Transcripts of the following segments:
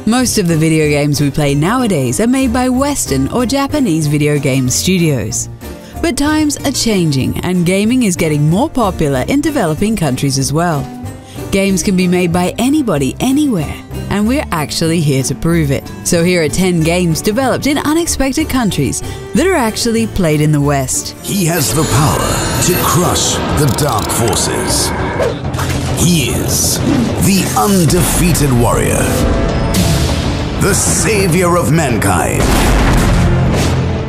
Most of the video games we play nowadays are made by Western or Japanese video game studios. But times are changing and gaming is getting more popular in developing countries as well. Games can be made by anybody, anywhere, and we're actually here to prove it. So here are 10 games developed in unexpected countries that are actually played in the West. He has the power to crush the dark forces. He is the Undefeated Warrior, the savior of mankind.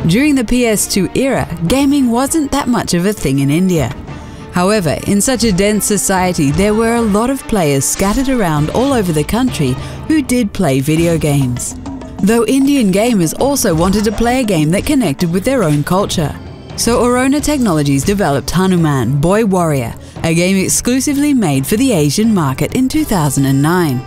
During the PS2 era, gaming wasn't that much of a thing in India. However, in such a dense society, there were a lot of players scattered around all over the country who did play video games. Though Indian gamers also wanted to play a game that connected with their own culture. So Aurion Technologies developed Hanuman, Boy Warrior, a game exclusively made for the Asian market in 2009.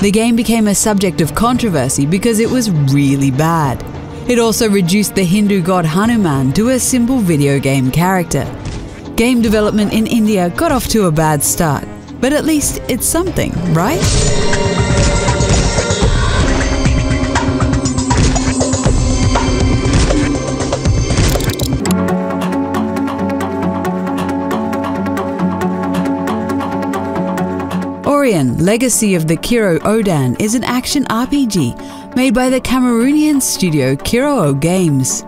The game became a subject of controversy because it was really bad. It also reduced the Hindu god Hanuman to a simple video game character. Game development in India got off to a bad start, but at least it's something, right? Orion, Legacy of the Kiro-Odan is an action RPG made by the Cameroonian studio Kiro'o Games.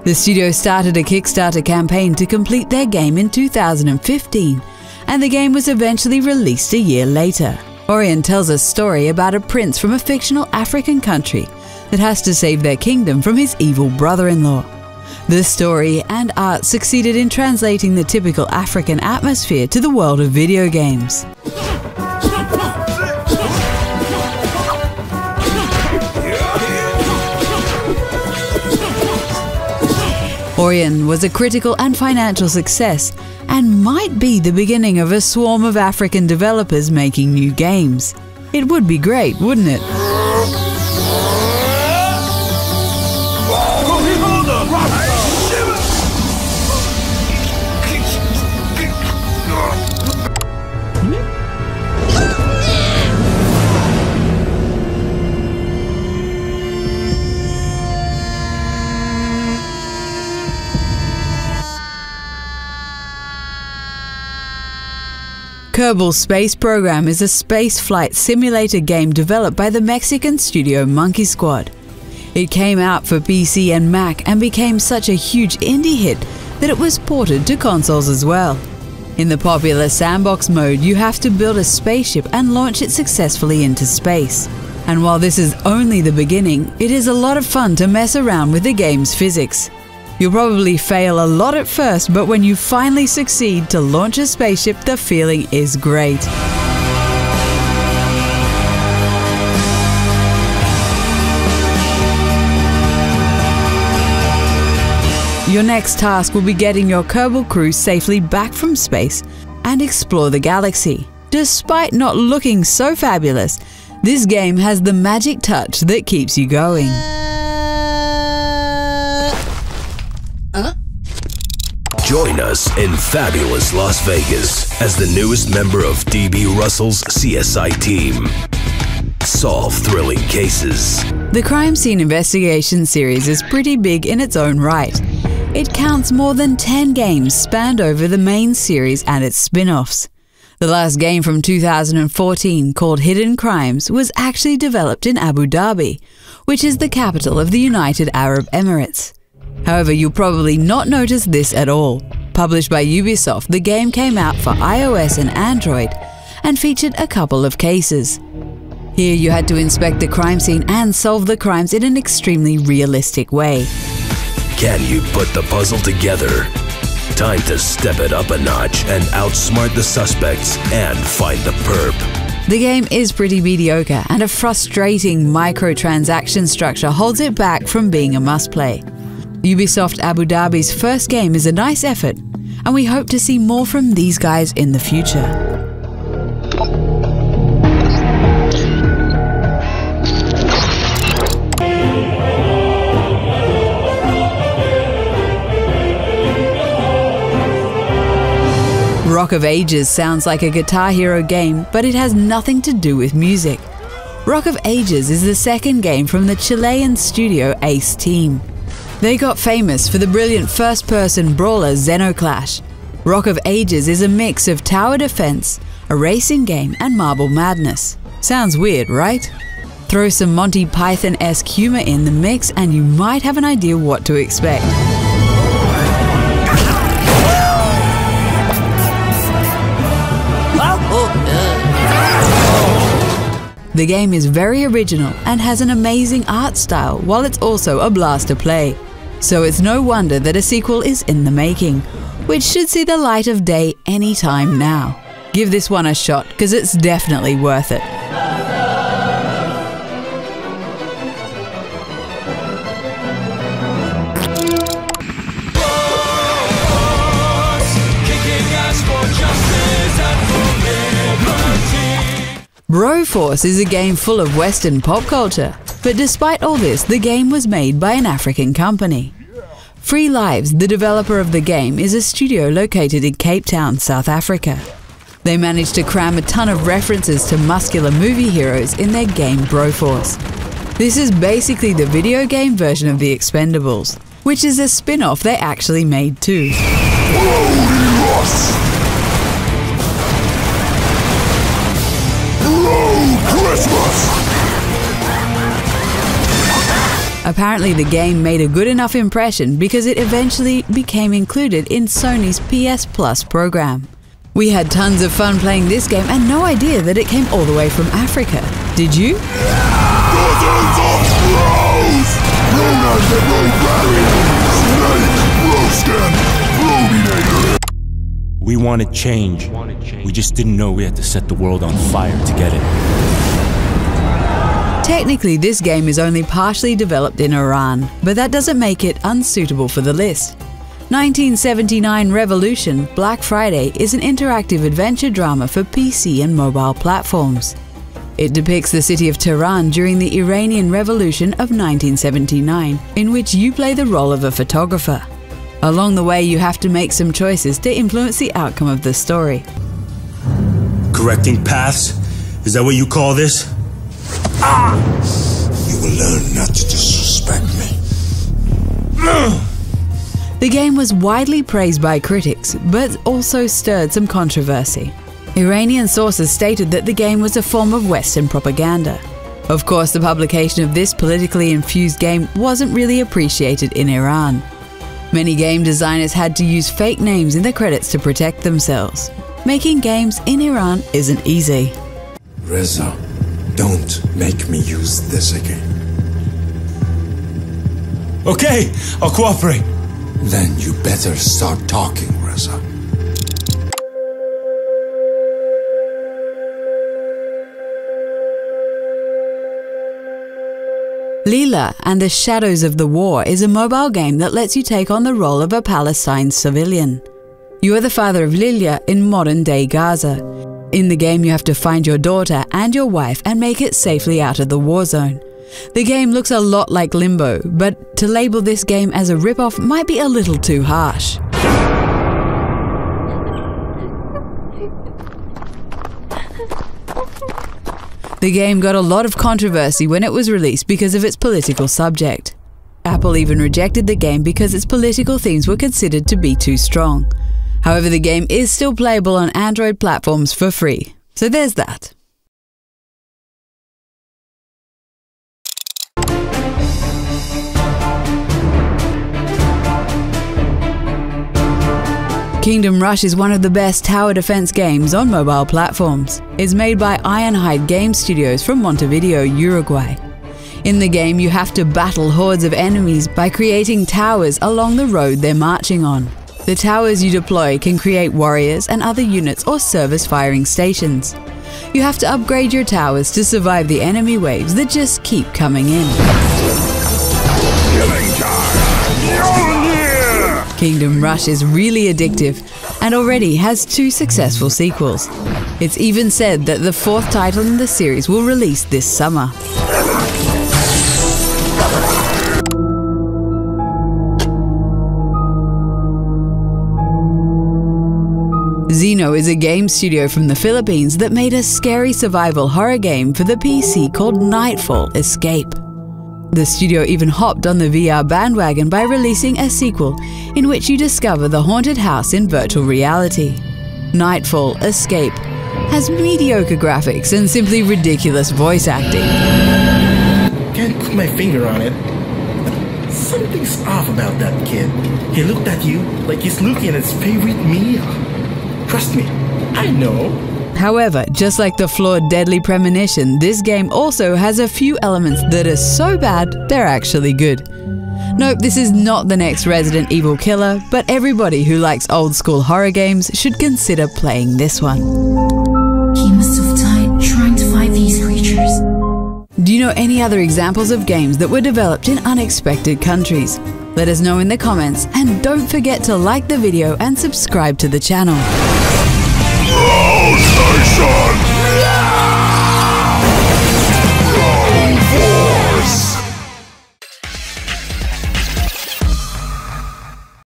The studio started a Kickstarter campaign to complete their game in 2015, and the game was eventually released a year later. Orion tells a story about a prince from a fictional African country that has to save their kingdom from his evil brother-in-law. The story and art succeeded in translating the typical African atmosphere to the world of video games. Orion was a critical and financial success and might be the beginning of a swarm of African developers making new games. It would be great, wouldn't it? Kerbal Space Program is a space flight simulator game developed by the Mexican studio Monkey Squad. It came out for PC and Mac and became such a huge indie hit that it was ported to consoles as well. In the popular sandbox mode, you have to build a spaceship and launch it successfully into space. And while this is only the beginning, it is a lot of fun to mess around with the game's physics. You'll probably fail a lot at first, but when you finally succeed to launch a spaceship, the feeling is great. Your next task will be getting your Kerbal crew safely back from space and explore the galaxy. Despite not looking so fabulous, this game has the magic touch that keeps you going. Join us in fabulous Las Vegas as the newest member of D.B. Russell's CSI team. Solve thrilling cases. The crime scene investigation series is pretty big in its own right. It counts more than 10 games spanned over the main series and its spin-offs. The last game from 2014, called Hidden Crimes, was actually developed in Abu Dhabi, which is the capital of the United Arab Emirates. However, you'll probably not notice this at all. Published by Ubisoft, the game came out for iOS and Android and featured a couple of cases. Here you had to inspect the crime scene and solve the crimes in an extremely realistic way. Can you put the puzzle together? Time to step it up a notch and outsmart the suspects and find the perp. The game is pretty mediocre, and a frustrating microtransaction structure holds it back from being a must-play. Ubisoft Abu Dhabi's first game is a nice effort, and we hope to see more from these guys in the future. Rock of Ages sounds like a Guitar Hero game, but it has nothing to do with music. Rock of Ages is the second game from the Chilean studio Ace team. They got famous for the brilliant first-person brawler Xenoclash. Rock of Ages is a mix of tower defense, a racing game, and Marble Madness. Sounds weird, right? Throw some Monty Python-esque humor in the mix and you might have an idea what to expect. The game is very original and has an amazing art style, while it's also a blast to play. So it's no wonder that a sequel is in the making, which should see the light of day anytime now. Give this one a shot, because it's definitely worth it. Broforce is a game full of Western pop culture, but despite all this, the game was made by an African company. Free Lives, the developer of the game, is a studio located in Cape Town, South Africa. They managed to cram a ton of references to muscular movie heroes in their game Broforce. This is basically the video game version of The Expendables, which is a spin-off they actually made too. Apparently the game made a good enough impression because it eventually became included in Sony's PS Plus program. We had tons of fun playing this game and no idea that it came all the way from Africa. Did you? We wanted change. We just didn't know we had to set the world on fire to get it. Technically, this game is only partially developed in Iran, but that doesn't make it unsuitable for the list. 1979 Revolution Black Friday is an interactive adventure drama for PC and mobile platforms. It depicts the city of Tehran during the Iranian Revolution of 1979, in which you play the role of a photographer. Along the way, you have to make some choices to influence the outcome of the story. Correcting paths? Is that what you call this? Ah! You will learn not to disrespect me. The game was widely praised by critics, but also stirred some controversy. Iranian sources stated that the game was a form of Western propaganda. Of course, the publication of this politically infused game wasn't really appreciated in Iran. Many game designers had to use fake names in the credits to protect themselves. Making games in Iran isn't easy. Reza, don't make me use this again. Okay, I'll cooperate. Then you better start talking, Reza. Leela and the Shadows of the War is a mobile game that lets you take on the role of a Palestine civilian. You are the father of Lilia in modern-day Gaza. In the game, you have to find your daughter and your wife and make it safely out of the war zone. The game looks a lot like Limbo, but to label this game as a rip-off might be a little too harsh. The game got a lot of controversy when it was released because of its political subject. Apple even rejected the game because its political themes were considered to be too strong. However, the game is still playable on Android platforms for free, so there's that. Kingdom Rush is one of the best tower defense games on mobile platforms. It's made by Ironhide Game Studios from Montevideo, Uruguay. In the game, you have to battle hordes of enemies by creating towers along the road they're marching on. The towers you deploy can create warriors and other units or service firing stations. You have to upgrade your towers to survive the enemy waves that just keep coming in. Kingdom Rush is really addictive and already has 2 successful sequels. It's even said that the 4th title in the series will release this summer. Xeno is a game studio from the Philippines that made a scary survival horror game for the PC called Nightfall Escape. The studio even hopped on the VR bandwagon by releasing a sequel in which you discover the haunted house in virtual reality. Nightfall Escape has mediocre graphics and simply ridiculous voice acting. Can't put my finger on it. Something's off about that kid. He looked at you like he's looking at his favorite meal. Trust me, I know. However, just like the flawed Deadly Premonition, this game also has a few elements that are so bad they're actually good. Nope, this is not the next Resident Evil killer, but everybody who likes old school horror games should consider playing this one. He must have died trying to fight these creatures. Do you know any other examples of games that were developed in unexpected countries? Let us know in the comments, and don't forget to like the video and subscribe to the channel.